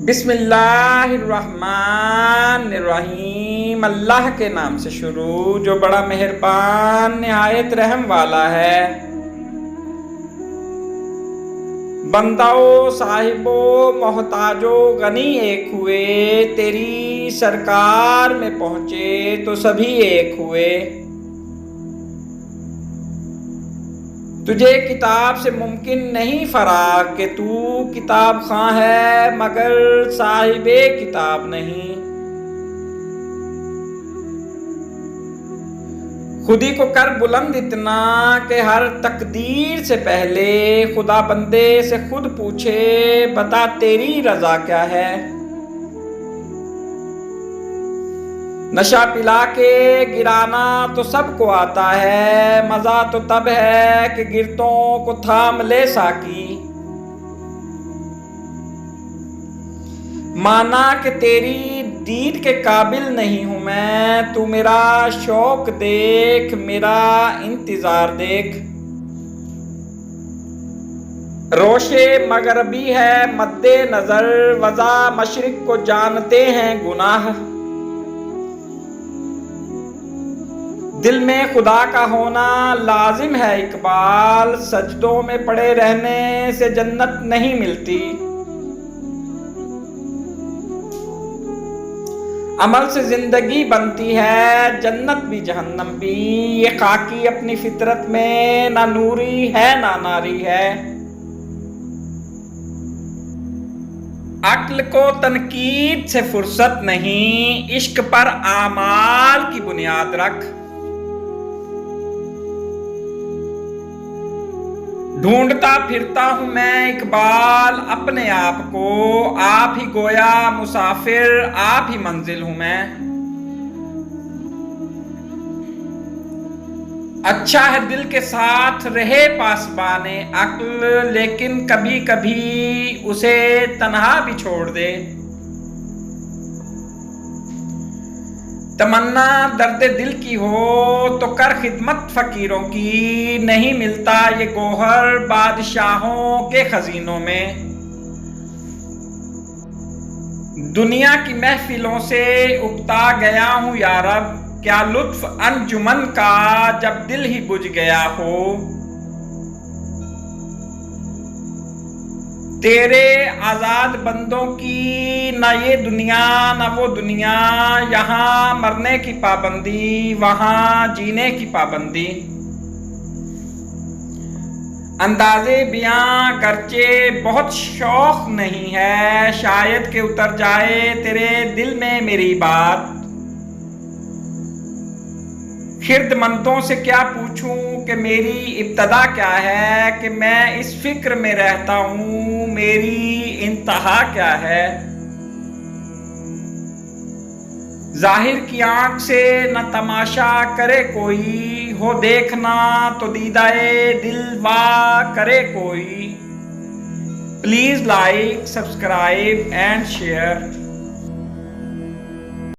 बिस्मिल्लाहिर्रहमानिर्रहीम। अल्लाह के नाम से शुरू जो बड़ा मेहरबान निहायत रहम वाला है। बंदाओ साहिबो मोहताजो गनी एक हुए, तेरी सरकार में पहुंचे तो सभी एक हुए। तुझे किताब से मुमकिन नहीं फराग कि तू किताब खां है मगर साहिबे किताब नहीं। खुदी को कर बुलंद इतना कि हर तकदीर से पहले खुदा बंदे से खुद पूछे, बता तेरी रजा क्या है। नशा पिला के गिराना तो सबको आता है, मजा तो तब है कि गिरतों को थाम ले साकी। माना कि तेरी दीद के काबिल नहीं हूं मैं, तू मेरा शौक देख, मेरा इंतजार देख। रोशे मगरबी है मद्दे नजर, वज़ा मशरिक को जानते हैं गुनाह। दिल में खुदा का होना लाजिम है इकबाल, सजदों में पड़े रहने से जन्नत नहीं मिलती। अमल से जिंदगी बनती है जन्नत भी जहन्नम भी, ये खाकी अपनी फितरत में ना नूरी है ना नारी है। अक्ल को तनकीद से फुर्सत नहीं, इश्क पर आमाल की बुनियाद रख। ढूंढता फिरता हूं मैं इकबाल अपने आप को, आप ही गोया मुसाफिर आप ही मंजिल हूं मैं। अच्छा है दिल के साथ रहे पासबाने अक्ल, लेकिन कभी कभी उसे तन्हा भी छोड़ दे। तमन्ना दर्द दिल की हो तो कर खिदमत फकीरों की, नहीं मिलता ये गोहर बादशाहों के खजीनों में। दुनिया की महफिलों से उबता गया हूं यारब, क्या लुत्फ अंजुमन का जब दिल ही बुझ गया हो। तेरे आजाद बंदों की ना ये दुनिया ना वो दुनिया, यहाँ मरने की पाबंदी वहां जीने की पाबंदी। अंदाजे बियां गर्चे बहुत शौक नहीं है, शायद के उतर जाए तेरे दिल में मेरी बात। खिर्दमंदों से क्या पूछूं कि मेरी इब्तदा क्या है, कि मैं इस फिक्र में रहता हूं मेरी इंतहा क्या है। जाहिर की आंख से न तमाशा करे कोई, हो देखना तो दीदाए दिल वाह करे कोई। Please like subscribe and share.